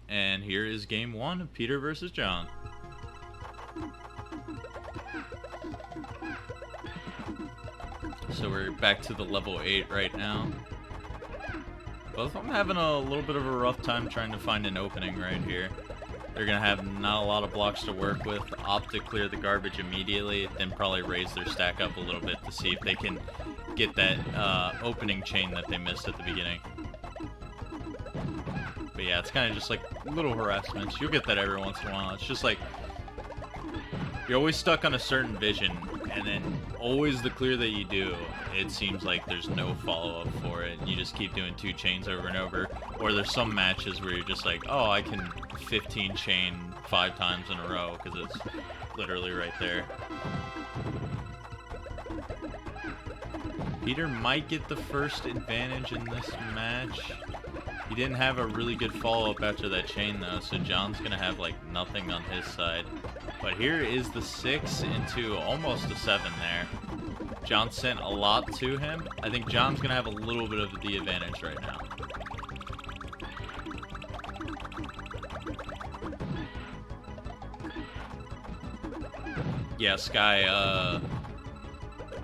And here is game one of Peter versus John. So we're back to the level 8 right now. Both of them having a little bit of a rough time trying to find an opening right here. They're going to have not a lot of blocks to work with, opt to clear the garbage immediately, then probably raise their stack up a little bit to see if they can get that opening chain that they missed at the beginning. But yeah, it's kind of just like little harassments. You'll get that every once in a while. It's just like, you're always stuck on a certain vision, and then always the clear that you do, it seems like there's no follow-up for it. You just keep doing 2 chains over and over. Or there's some matches where you're just like, oh, I can 15 chain 5 times in a row, because it's literally right there. Peter might get the first advantage in this match. He didn't have a really good follow-up after that chain, though, so John's going to have, like, nothing on his side. But here is the 6 into almost a 7 there. John sent a lot to him. I think John's going to have a little bit of the advantage right now. Yeah, Sky,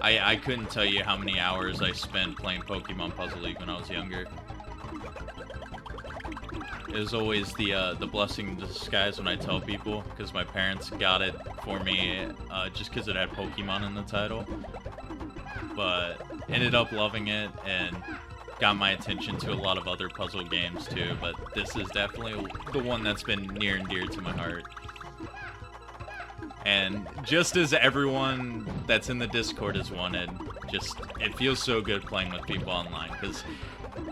I couldn't tell you how many hours I spent playing Pokemon Puzzle League when I was younger. It was always the blessing in disguise when I tell people, because my parents got it for me just because it had Pokemon in the title. But ended up loving it and got my attention to a lot of other puzzle games too. But this is definitely the one that's been near and dear to my heart. And just as everyone that's in the Discord has wanted, it feels so good playing with people online, because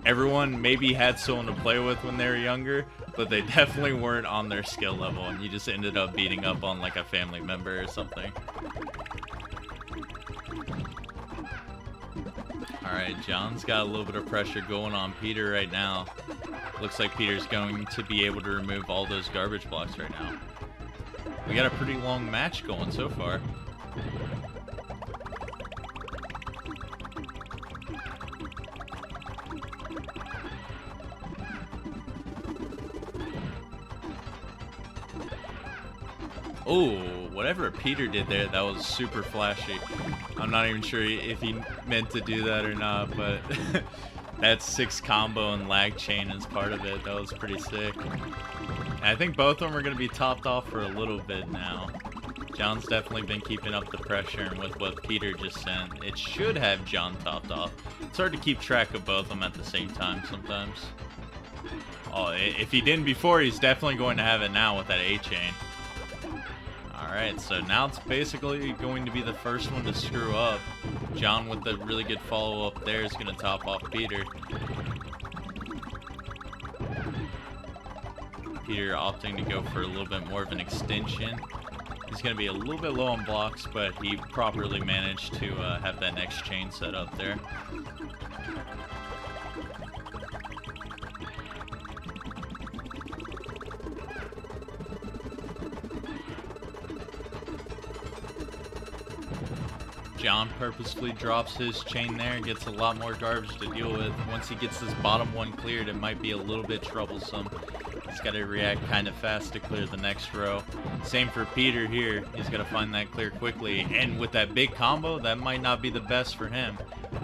everyone maybe had someone to play with when they were younger, but they definitely weren't on their skill level, and you just ended up beating up on like a family member or something. Alright, John's got a little bit of pressure going on Peter right now. Looks like Peter's going to be able to remove all those garbage blocks right now. We got a pretty long match going so far. Oh, whatever Peter did there, that was super flashy. I'm not even sure if he meant to do that or not, but that 6 combo and lag chain is part of it. That was pretty sick. And I think both of them are going to be topped off for a little bit now. John's definitely been keeping up the pressure, and with what Peter just sent, it should have John topped off. It's hard to keep track of both of them at the same time sometimes. Oh, if he didn't before, he's definitely going to have it now with that A chain. Alright, so now it's basically going to be the first one to screw up. John with the really good follow-up there is going to top off Peter. Peter opting to go for a little bit more of an extension. He's going to be a little bit low on blocks, but he properly managed to have that next chain set up there. John purposefully drops his chain there, gets a lot more garbage to deal with. Once he gets this bottom one cleared, it might be a little bit troublesome. He's got to react kind of fast to clear the next row. Same for Peter here. He's got to find that clear quickly. And with that big combo, that might not be the best for him.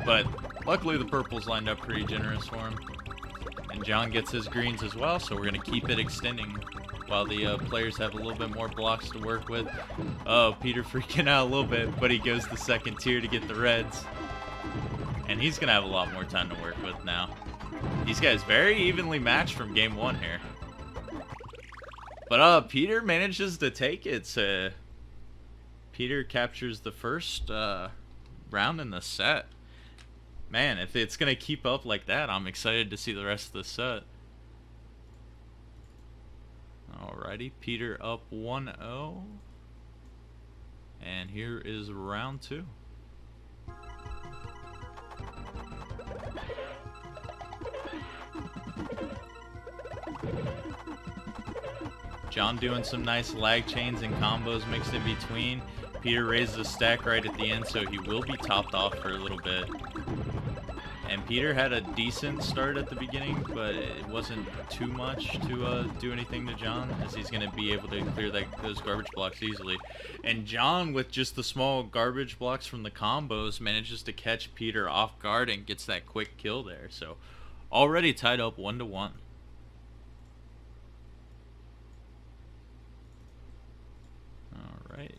But luckily the purples lined up pretty generous for him. And John gets his greens as well, so we're going to keep it extending while the players have a little bit more blocks to work with. Oh, Peter freaking out a little bit, but he goes the second tier to get the reds. And he's going to have a lot more time to work with now. These guys very evenly matched from game 1 here. But Peter manages to take it. So Peter captures the first round in the set. Man, if it's going to keep up like that, I'm excited to see the rest of the set. Alrighty, Peter up 1-0. And here is round 2. John doing some nice lag chains and combos mixed in between. Peter raises a stack right at the end, so he will be topped off for a little bit. And Peter had a decent start at the beginning, but it wasn't too much to do anything to John, as he's going to be able to clear those garbage blocks easily. And John, with just the small garbage blocks from the combos, manages to catch Peter off guard and gets that quick kill there. So already tied up 1-1. All right.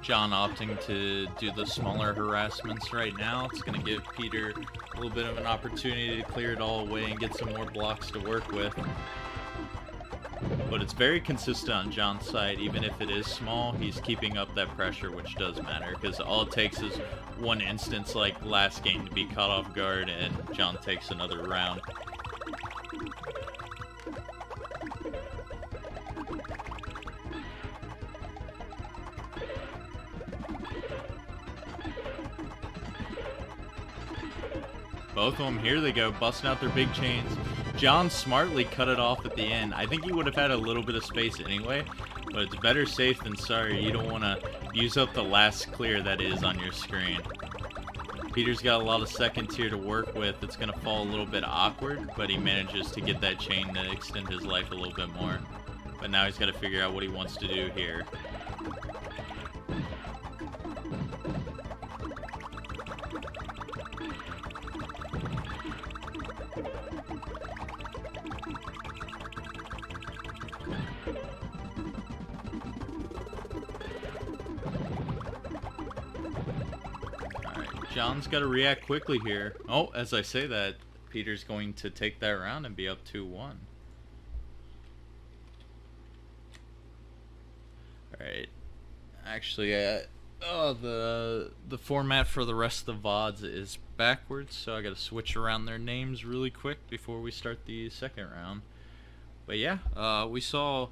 John opting to do the smaller harassments right now. It's going to give Peter a little bit of an opportunity to clear it all away and get some more blocks to work with. But it's very consistent on John's side. Even if it is small, he's keeping up that pressure, which does matter, because all it takes is one instance like last game to be caught off guard and John takes another round. Both of them, here they go, busting out their big chains. John smartly cut it off at the end. I think he would have had a little bit of space anyway, but it's better safe than sorry. You don't want to use up the last clear that is on your screen. Peter's got a lot of seconds here to work with. It's going to fall a little bit awkward, but he manages to get that chain to extend his life a little bit more. But now he's got to figure out what he wants to do here. John's got to react quickly here. Oh, as I say that, Peter's going to take that round and be up 2-1. Alright. Actually, the format for the rest of the VODs is backwards, so I got to switch around their names really quick before we start the second round. But yeah, we saw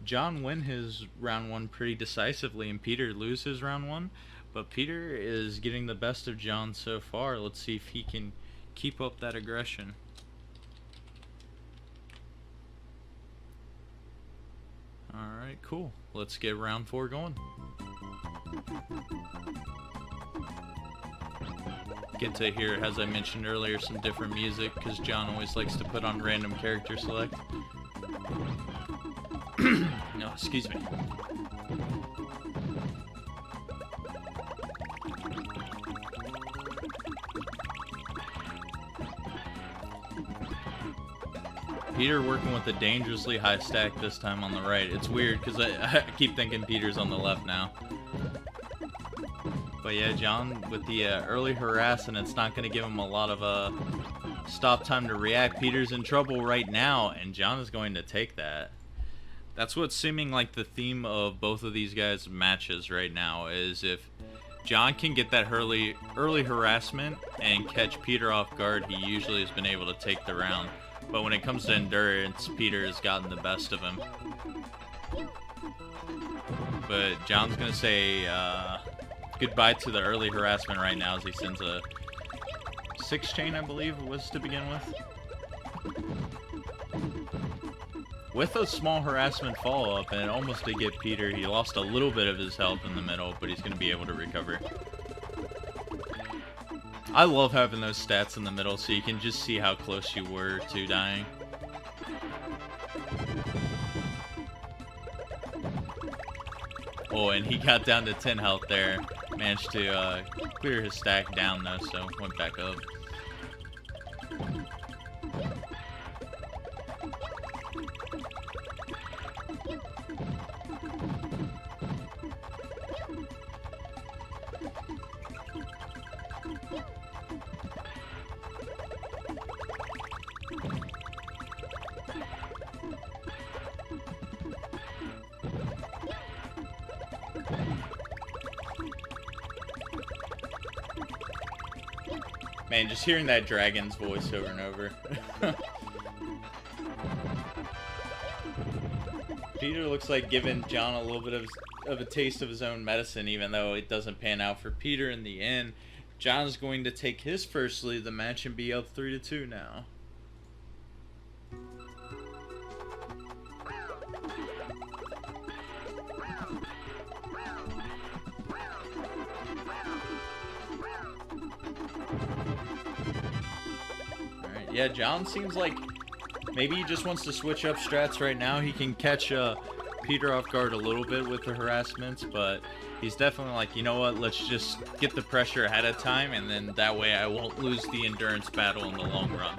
John win his round 1 pretty decisively and Peter lose his round 1. But Peter is getting the best of John so far. Let's see if he can keep up that aggression. Alright, cool. Let's get round 4 going. Get to hear, as I mentioned earlier, some different music, because John always likes to put on random character select. No, excuse me. Peter working with a dangerously high stack this time on the right. It's weird because I keep thinking Peter's on the left now. But yeah, John with the early harass, and it's not going to give him a lot of stop time to react. Peter's in trouble right now, and John is going to take that. That's what's seeming like the theme of both of these guys' matches right now, is if John can get that early harassment and catch Peter off guard, he usually has been able to take the round. But when it comes to endurance, Peter has gotten the best of him. But John's going to say goodbye to the early harassment right now as he sends a 6 chain, I believe it was to begin with. With a small harassment follow-up, and it almost did get Peter. He lost a little bit of his health in the middle, but he's going to be able to recover. I love having those stats in the middle so you can just see how close you were to dying. Oh, and he got down to 10 health there. Managed to clear his stack down though, so went back up. Man, just hearing that dragon's voice over and over. Peter looks like giving John a little bit of a taste of his own medicine, even though it doesn't pan out for Peter in the end. John's going to take his first lead of the match and be up 3-2 now. yeah, John seems like maybe he just wants to switch up strats right now. He can catch Peter off guard a little bit with the harassments, but he's definitely like, you know what, let's just get the pressure ahead of time, and then that way I won't lose the endurance battle in the long run.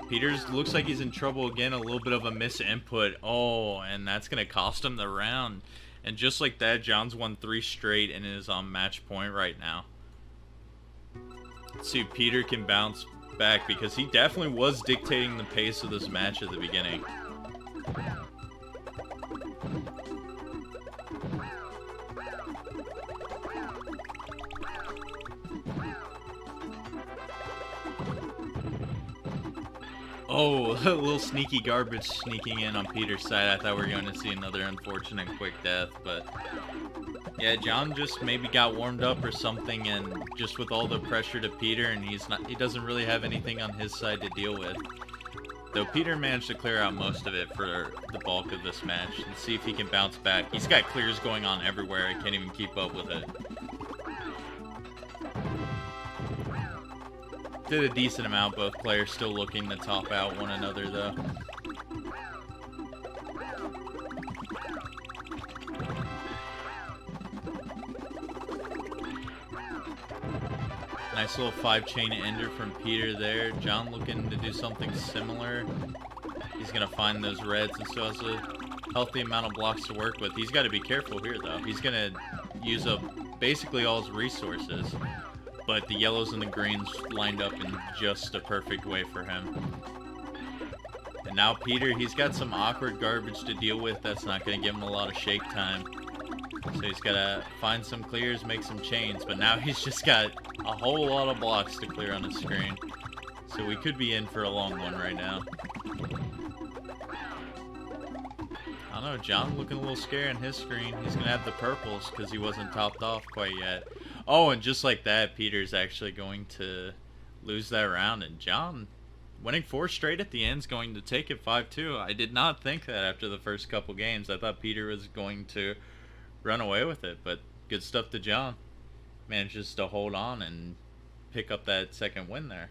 Peters looks like he's in trouble again, a little bit of a misinput. Oh, and that's going to cost him the round. And just like that, John's won 3 straight and is on match point right now. Let's see if Peter can bounce back, because he definitely was dictating the pace of this match at the beginning. Oh, a little sneaky garbage sneaking in on Peter's side. I thought we were going to see another unfortunate quick death, but yeah, John just maybe got warmed up or something, and just with all the pressure to Peter, and he doesn't really have anything on his side to deal with. Though Peter managed to clear out most of it for the bulk of this match, and see if he can bounce back. He's got clears going on everywhere. I can't even keep up with it. Did a decent amount, both players still looking to top out one another though. Nice little 5-chain ender from Peter there. John looking to do something similar. He's going to find those reds and still has a healthy amount of blocks to work with. He's got to be careful here though. He's going to use up basically all his resources. But the yellows and the greens lined up in just a perfect way for him. And now Peter, he's got some awkward garbage to deal with. That's not going to give him a lot of shake time. So he's got to find some clears, make some chains. But now he's just got a whole lot of blocks to clear on his screen. So we could be in for a long one right now. I don't know, John looking a little scary on his screen. He's going to have the purples because he wasn't topped off quite yet. Oh, and just like that, Peter's actually going to lose that round. And John, winning 4 straight at the end, is going to take it 5-2. I did not think that after the first couple games. I thought Peter was going to run away with it. But good stuff to John. Manages to hold on and pick up that second win there.